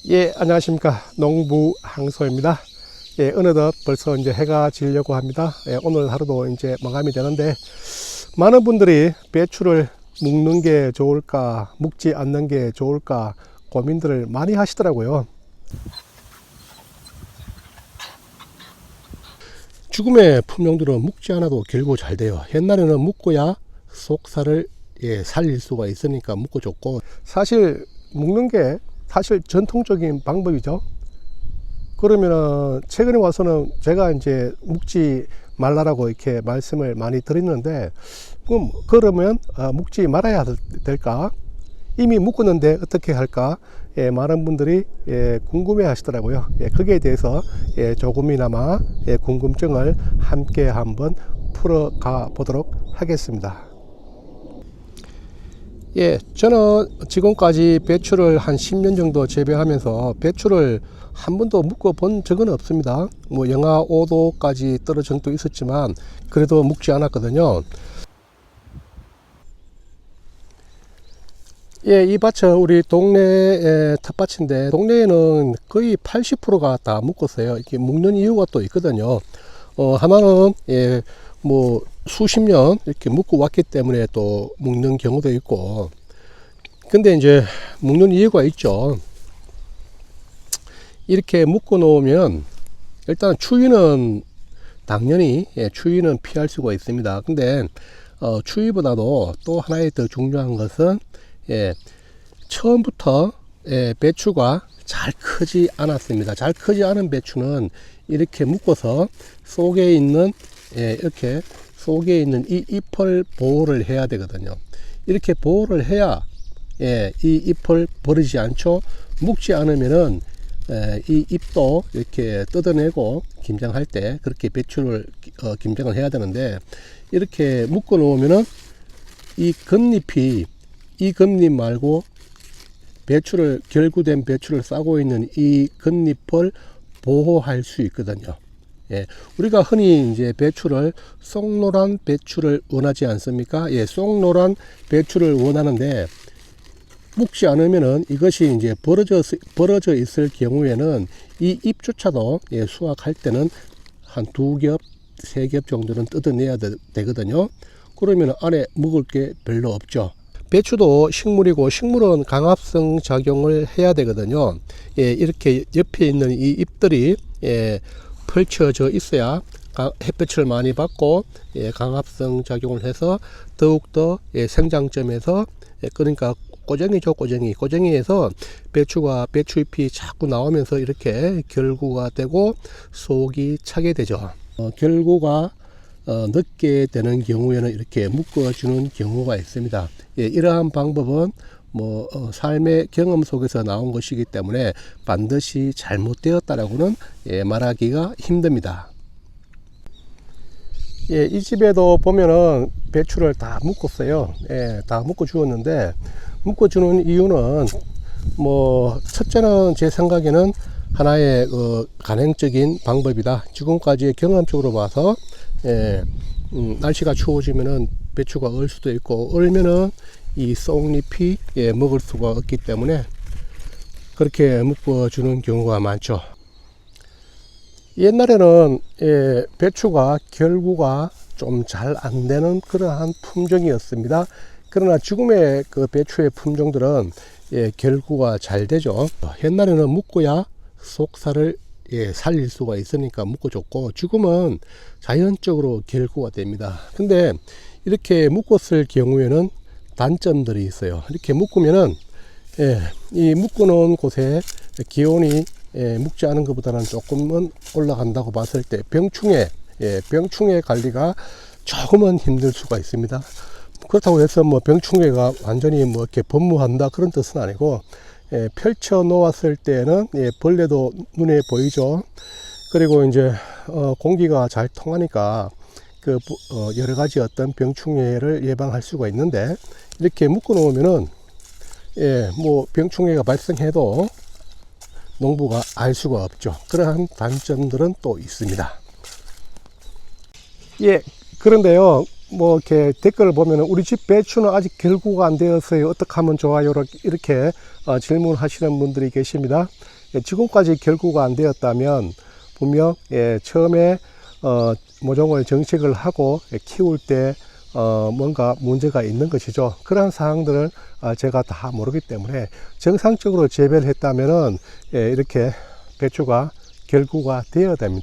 예, 안녕하십니까. 농부 항소입니다. 예, 어느덧 벌써 이제 해가 지려고 합니다. 예, 오늘 하루도 이제 마감이 되는데, 많은 분들이 배추를 묶는 게 좋을까, 묶지 않는 게 좋을까 고민들을 많이 하시더라고요. 죽음의 품종들은 묶지 않아도 결국 잘 돼요. 옛날에는 묶어야 속살을 살릴 수가 있으니까 묶어 줬고, 사실 묶는 게 사실 전통적인 방법이죠. 그러면은 최근에 와서는 제가 이제 묶지 말라라고 이렇게 말씀을 많이 드렸는데, 그러면 묶지 말아야 될까? 이미 묶었는데 어떻게 할까? 예, 많은 분들이 궁금해 하시더라고요. 예, 거기에 대해서 조금이나마 궁금증을 함께 한번 풀어가 보도록 하겠습니다. 예, 저는 지금까지 배추를 한 10년 정도 재배하면서 배추를 한 번도 묶어 본 적은 없습니다. 뭐 영하 5도까지 떨어진 적도 있었지만 그래도 묶지 않았거든요. 예, 이 밭은 우리 동네 텃밭인데, 동네에는 거의 80%가 다 묶었어요. 이렇게 묶는 이유가 또 있거든요. 하나는 뭐 수십 년 이렇게 묶어 왔기 때문에 또 묶는 경우도 있고, 근데 이제 묶는 이유가 있죠. 이렇게 묶어 놓으면 일단 추위는 당연히 추위는 피할 수가 있습니다. 근데 추위보다도 또 하나의 더 중요한 것은 처음부터 배추가 잘 크지 않았습니다. 잘 크지 않은 배추는 이렇게 묶어서 속에 있는 이렇게 속에 있는 이 잎을 보호를 해야 되거든요. 이렇게 보호를 해야 이 잎을 버리지 않죠. 묶지 않으면은 이 잎도 이렇게 뜯어내고 김장할 때 그렇게 배추를 김장을 해야 되는데, 이렇게 묶어 놓으면은 이 겉잎이, 이 겉잎 말고 배추를, 결구된 배추를 싸고 있는 이 겉잎을 보호할 수 있거든요. 우리가 흔히 이제 배추를 쏙노란 배추를 원하지 않습니까? 쏙노란 배추를 원하는데, 묶지 않으면은 이것이 이제 벌어져 있을 경우에는 이 잎조차도 수확할 때는 한 2겹, 3겹 정도는 뜯어내야 되거든요. 그러면 안에 먹을 게 별로 없죠. 배추도 식물이고, 식물은 강압성 작용을 해야 되거든요. 이렇게 옆에 있는 이 잎들이 펼쳐져 있어야 햇볕을 많이 받고 강압성 작용을 해서 더욱더 생장점에서, 그러니까 꼬쟁이죠, 꼬쟁이에서 배추잎이 자꾸 나오면서 이렇게 결구가 되고 속이 차게 되죠. 결구가 늦게 되는 경우에는 이렇게 묶어주는 경우가 있습니다. 이러한 방법은 뭐 삶의 경험 속에서 나온 것이기 때문에 반드시 잘못되었다라고는 말하기가 힘듭니다. 이 집에도 보면은 배추를 다 묶었어요. 다 묶어 주었는데, 묶어 주는 이유는 뭐 첫째는 제 생각에는 하나의 간행적인 방법이다. 지금까지의 경험적으로 봐서 날씨가 추워지면은 배추가 얼 수도 있고, 얼면은 이 쏙잎이 먹을 수가 없기 때문에 그렇게 묶어 주는 경우가 많죠. 옛날에는 배추가 결구가 좀 잘 안 되는 그러한 품종이었습니다. 그러나 지금의 그 배추의 품종들은 결구가 잘 되죠. 옛날에는 묶어야 속살을 살릴 수가 있으니까 묶어줬고, 지금은 자연적으로 결구가 됩니다. 근데 이렇게 묶었을 경우에는 단점들이 있어요. 이렇게 묶으면은 이 묶어 놓은 곳에 기온이 묶지 않은 것보다는 조금은 올라간다고 봤을 때 병충해 관리가 조금은 힘들 수가 있습니다. 그렇다고 해서 뭐 병충해가 완전히 뭐 이렇게 범무한다 그런 뜻은 아니고, 펼쳐 놓았을 때는 벌레도 눈에 보이죠. 그리고 이제 공기가 잘 통하니까 그 여러 가지 어떤 병충해를 예방할 수가 있는데, 이렇게 묶어 놓으면은 뭐 병충해가 발생해도 농부가 알 수가 없죠. 그러한 단점들은 또 있습니다. 그런데요, 뭐 이렇게 댓글을 보면 우리 집 배추는 아직 결구가 안 되었어요. 어떻게 하면 좋아요? 이렇게 질문하시는 분들이 계십니다. 지금까지 결구가 안 되었다면 분명 처음에 모종을 정식을 하고 키울 때 뭔가 문제가 있는 것이죠. 그러한 사항들을 제가 다 모르기 때문에 정상적으로 재배를 했다면은 이렇게 배추가 결구가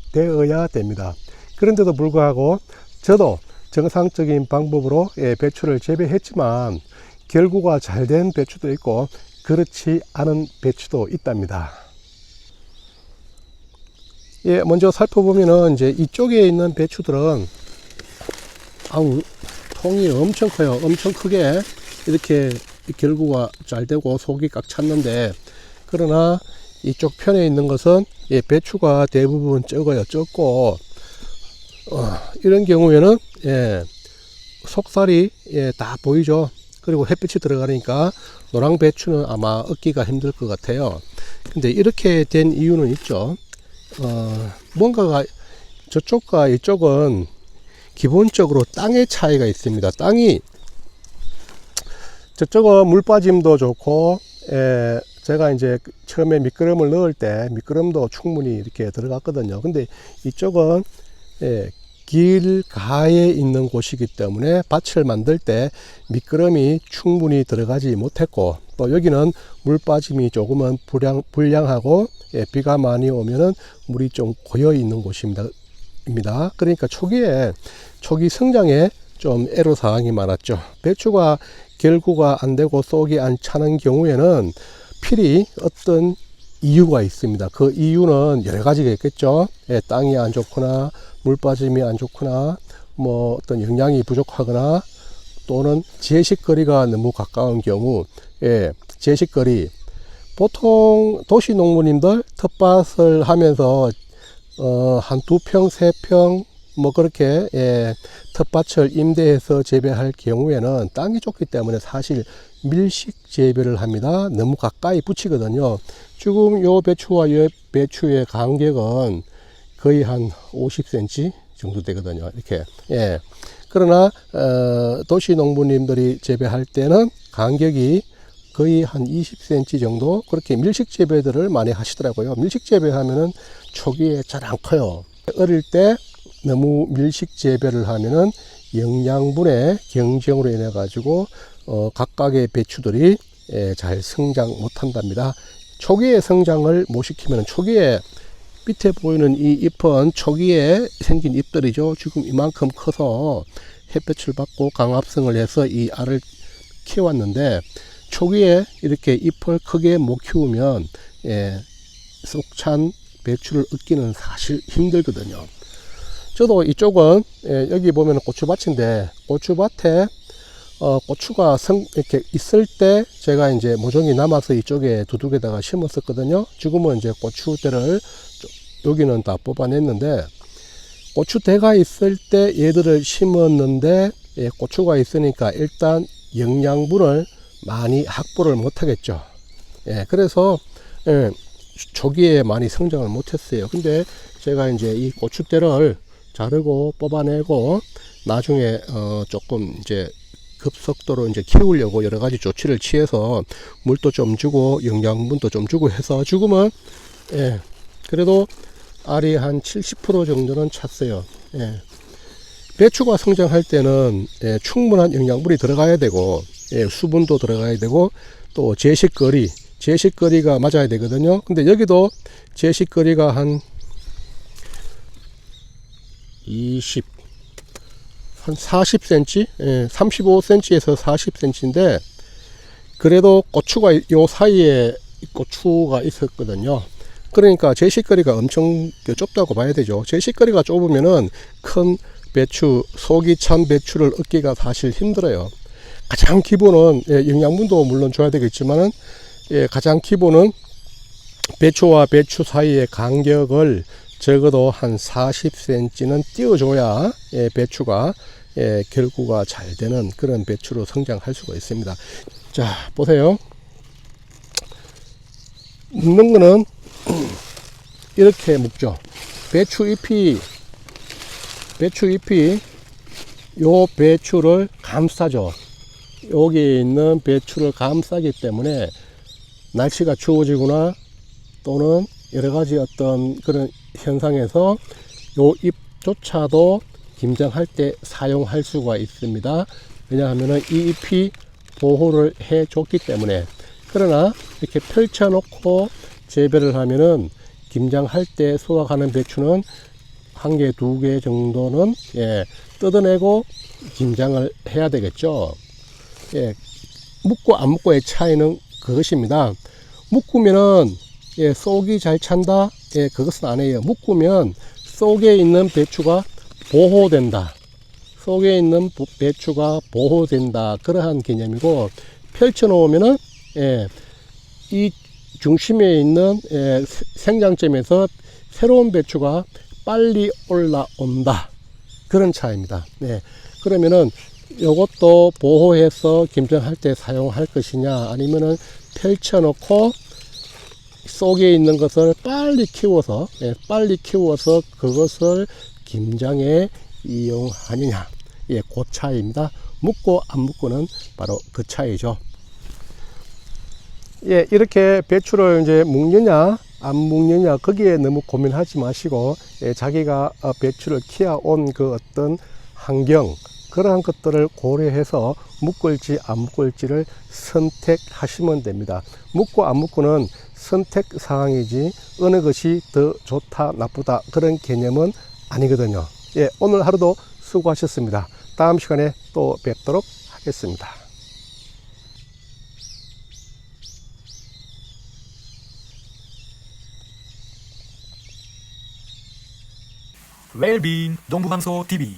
되어야 됩니다. 그런데도 불구하고 저도 정상적인 방법으로 배추를 재배했지만 결구가 잘 된 배추도 있고 그렇지 않은 배추도 있답니다. 먼저 살펴보면은 이제 이쪽에 있는 배추들은 통이 엄청 커요. 엄청 크게 이렇게 결구가 잘 되고 속이 꽉 찼는데, 그러나 이쪽 편에 있는 것은 배추가 대부분 적어요. 적고 이런 경우에는 속살이 다 보이죠. 그리고 햇빛이 들어가니까 노랑 배추는 아마 얻기가 힘들 것 같아요. 근데 이렇게 된 이유는 있죠. 뭔가가 저쪽과 이쪽은 기본적으로 땅의 차이가 있습니다. 땅이 저쪽은 물 빠짐도 좋고, 제가 이제 처음에 미끄럼을 넣을 때 미끄럼도 충분히 이렇게 들어갔거든요. 근데 이쪽은 길 가에 있는 곳이기 때문에 밭을 만들 때 미끄럼이 충분히 들어가지 못했고, 또 여기는 물 빠짐이 조금은 불량하고 비가 많이 오면은 물이 좀 고여 있는 곳입니다. 그러니까 초기 성장에 좀 애로사항이 많았죠. 배추가 결구가 안 되고 쏙이 안 차는 경우에는 필히 어떤 이유가 있습니다. 그 이유는 여러 가지가 있겠죠. 땅이 안 좋거나 물 빠짐이 안 좋거나 뭐 어떤 영양이 부족하거나 또는 제식거리가 너무 가까운 경우, 제식거리, 보통 도시 농부님들 텃밭을 하면서 한 2평, 3평 뭐 그렇게 텃밭을 임대해서 재배할 경우에는 땅이 좋기 때문에 사실 밀식 재배를 합니다. 너무 가까이 붙이거든요. 지금 요 배추와 요 배추의 간격은 거의 한 50cm 정도 되거든요. 이렇게. 그러나 도시 농부님들이 재배할 때는 간격이 거의 한 20cm 정도, 그렇게 밀식 재배들을 많이 하시더라고요. 밀식 재배하면은 초기에 잘 안 커요. 어릴 때 너무 밀식 재배를 하면은 영양분의 경쟁으로 인해 가지고 각각의 배추들이 잘 성장 못 한답니다. 초기에 성장을 못 시키면, 초기에 밑에 보이는 이 잎은 초기에 생긴 잎들이죠. 지금 이만큼 커서 햇볕을 받고 강압성을 해서 이 알을 키웠는데, 초기에 이렇게 잎을 크게 못 키우면 쏙 찬 배추를 얻기는 사실 힘들거든요. 저도 이쪽은 여기 보면 고추밭인데, 고추밭에 고추가 이렇게 있을 때 제가 이제 모종이 남아서 이쪽에 두둑에다가 심었었거든요. 지금은 이제 고추대를 여기는 다 뽑아냈는데, 고추대가 있을 때 얘들을 심었는데 고추가 있으니까 일단 영양분을 많이 확보를 못 하겠죠. 그래서 초기에 많이 성장을 못 했어요. 근데 제가 이제 이 고추대를 자르고 뽑아내고 나중에 조금 이제 급속도로 이제 키우려고 여러 가지 조치를 취해서 물도 좀 주고 영양분도 좀 주고 해서 지금은 그래도 알이 한 70% 정도는 찼어요. 배추가 성장할 때는 충분한 영양분이 들어가야 되고, 수분도 들어가야 되고, 또 제식거리가 맞아야 되거든요. 근데 여기도 제식거리가 한 40cm, 35cm에서 40cm인데, 그래도 고추가 요 사이에 고추가 있었거든요. 그러니까 제식거리가 엄청 좁다고 봐야 되죠. 제식거리가 좁으면은 큰 배추, 속이 찬 배추를 얻기가 사실 힘들어요. 가장 기본은 영양분도 물론 줘야 되겠지만은 가장 기본은 배추와 배추 사이의 간격을 적어도 한 40cm는 띄워줘야 배추가 결구가 잘 되는 그런 배추로 성장할 수가 있습니다. 자, 보세요. 묶는 거는 이렇게 묶죠. 배추 잎이 요 배추를 감싸죠. 여기 있는 배추를 감싸기 때문에 날씨가 추워지거나 또는 여러 가지 어떤 그런 현상에서 요 잎조차도 김장할 때 사용할 수가 있습니다. 왜냐하면 이 잎이 보호를 해 줬기 때문에. 그러나 이렇게 펼쳐 놓고 재배를 하면은 김장할 때 수확하는 배추는 한 개, 두 개 정도는 뜯어내고 김장을 해야 되겠죠. 묵고 안 묵고의 차이는 그것입니다. 묵으면은 쏙이 잘 찬다. 그것은 아니에요. 묵으면 속에 있는 배추가 보호된다. 속에 있는 배추가 보호된다. 그러한 개념이고, 펼쳐 놓으면은 이 중심에 있는 생장점에서 새로운 배추가 빨리 올라온다. 그런 차이입니다. 그러면은 이것도 보호해서 김장할 때 사용할 것이냐, 아니면은 펼쳐 놓고 속에 있는 것을 빨리 키워서 그것을 김장에 이용하느냐, 그 차이입니다. 묵고 안 묵고는 바로 그 차이죠. 이렇게 배추를 이제 묵느냐 안 묵느냐 거기에 너무 고민하지 마시고, 자기가 배추를 키워온 그 어떤 환경, 그러한 것들을 고려해서 묵을지 안 묵을지를 선택하시면 됩니다. 묵고 안 묵고는 선택 사항이지 어느 것이 더 좋다 나쁘다 그런 개념은 아니거든요. 오늘 하루도 수고하셨습니다. 다음 시간에 또 뵙도록 하겠습니다. 웰빙 농부방송 TV